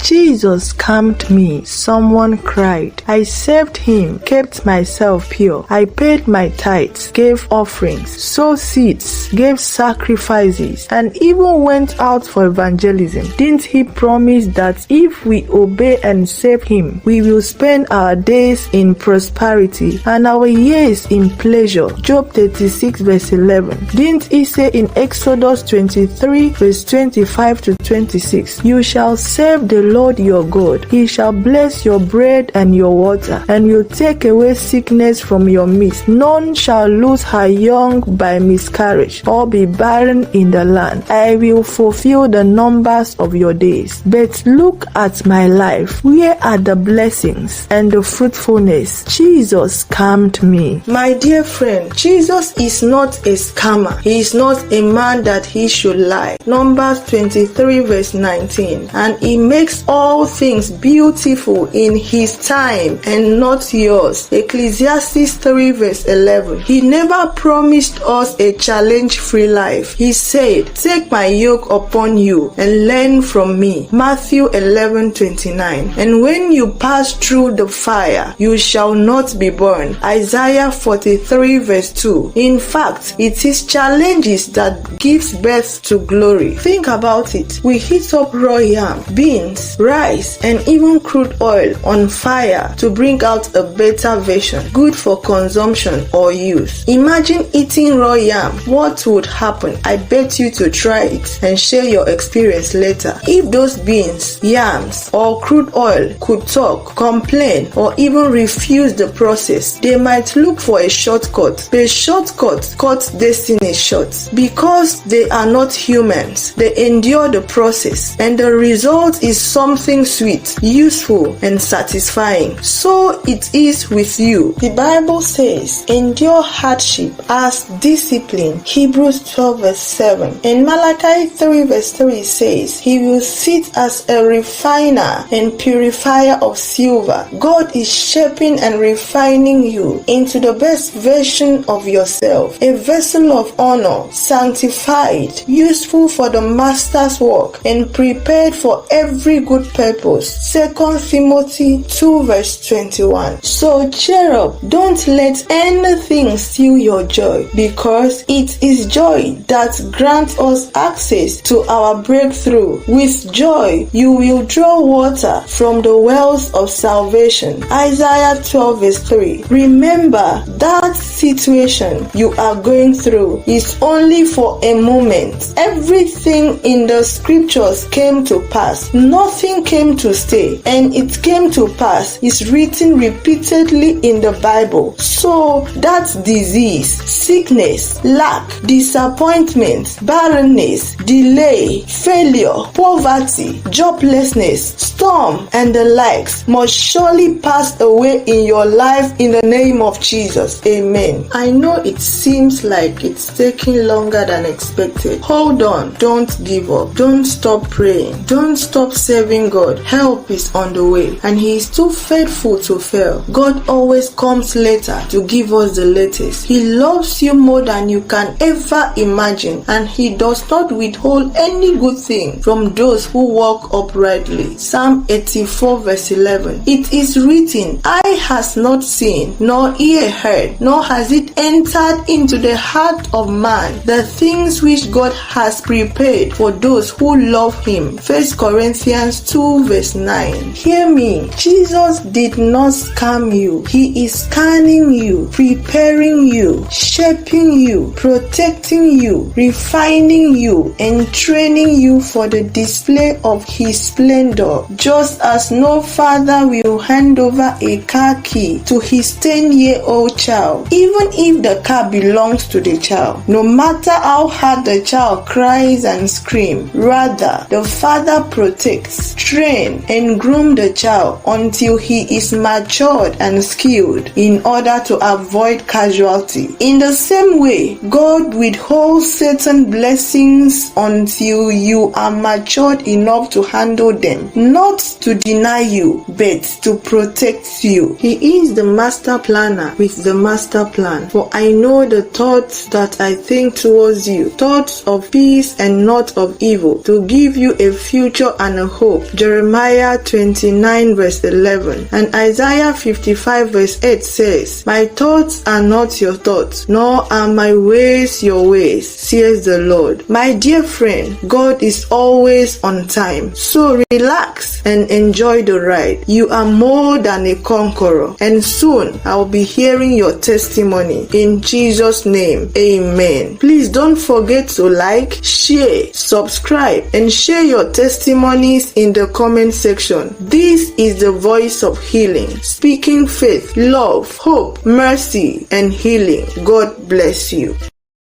Jesus calmed me, someone cried. I served him, kept myself pure. I paid my tithes, gave offerings, sowed seeds, gave sacrifices, and even went out for evangelism. Didn't he promise that if we obey and serve him, we will spend our days in prosperity and our years in pleasure? Job 36 verse 11. Didn't he say in Exodus 23 verse 25 to 26, you shall serve the Lord your God. He shall bless your bread and your water, and will take away sickness from your midst. None shall lose her young by miscarriage, or be barren in the land. I will fulfill the numbers of your days. But look at my life. Where are the blessings and the fruitfulness? Jesus calmed me. My dear friend, Jesus is not a scammer. He is not a man that he should lie. Numbers 23 verse 19. And he makes all things beautiful in his time and not yours. Ecclesiastes 3 verse 11. He never promised us a challenge-free life. He said, take my yoke upon you and learn from me. Matthew 11:29. And when you pass through the fire, you shall not be burned. Isaiah 43 verse 2. In fact, it is challenges that gives birth to glory. Think about it. We heat up raw yam, beans, rice, and even crude oil on fire to bring out a better version, good for consumption or use. Imagine eating raw yam. What would happen? I bet you to try it and share your experience later. If those beans, yams, or crude oil could talk, complain, or even refuse the process, they might look for a shortcut. The shortcut cuts destiny short. Because they are not humans, they endure the process, and the result is something sweet, useful, and satisfying. So it is with you. The Bible says, endure hardship as discipline. Hebrews 12 verse 7. And Malachi 3 verse 3 says, he will sit as a refiner and purifier of silver. God is shaping and refining you into the best version of yourself, a vessel of honor, sanctified, useful for the master's work, and prepared for every good purpose. 2 Timothy 2 verse 21. So cheer up. Don't let anything steal your joy, because it is joy that grants us access to our breakthrough. With joy, you will draw water from the wells of salvation. Isaiah 12 verse 3. Remember, that situation you are going through is only for a moment. Everything in the scriptures came to pass. Nothing came to stay, and it came to pass is written repeatedly in the Bible. So that disease, sickness, lack, disappointment, barrenness, delay, failure, poverty, joblessness, storm, and the likes must surely pass away in your life in the name of Jesus. Amen. I know it seems like it's taking longer than expected. Hold on. Don't give up. Don't stop praying. Don't stop serving God. Help is on the way, and He is too faithful to fail. God always comes later to give us the latest. He loves you more than you can ever imagine, and He does not withhold any good thing from those who walk uprightly. Psalm 84 verse 11. It is written, eye has not seen, nor ear heard, nor has it entered into the heart of man the things which God has prepared for those who love Him. 1 Corinthians 2 verse 9. Hear me. Jesus did not scam you. He is scanning you, preparing you, shaping you, protecting you, refining you, and training you for the display of His splendor. Just as no father will hand over a car key to his 10-year-old child, even if the car belongs to the child, no matter how hard the child cries and screams. Rather, the father protects, trains, and grooms the child until he is matured and skilled in order to avoid casualty. In the same way, God withholds certain blessings until you are matured enough to handle them, not to deny you, but to protect you. He is the master planner with the master plan. For I know the thoughts that I think towards you, thoughts of peace and not of evil, to give you a future and a hope. Jeremiah 29 verse 11 and Isaiah 55 verse 8 says, "My thoughts are not your thoughts, nor are my ways your ways, says the Lord." My dear friend, God is always on time. So relax and enjoy the ride. You are more than a conqueror, and soon I'll be hearing your testimony. In Jesus' name, amen. Please don't forget to like, share, subscribe, and share your testimonies in the comment section. This is the voice of healing, speaking faith, love, hope, mercy, and healing. God bless you.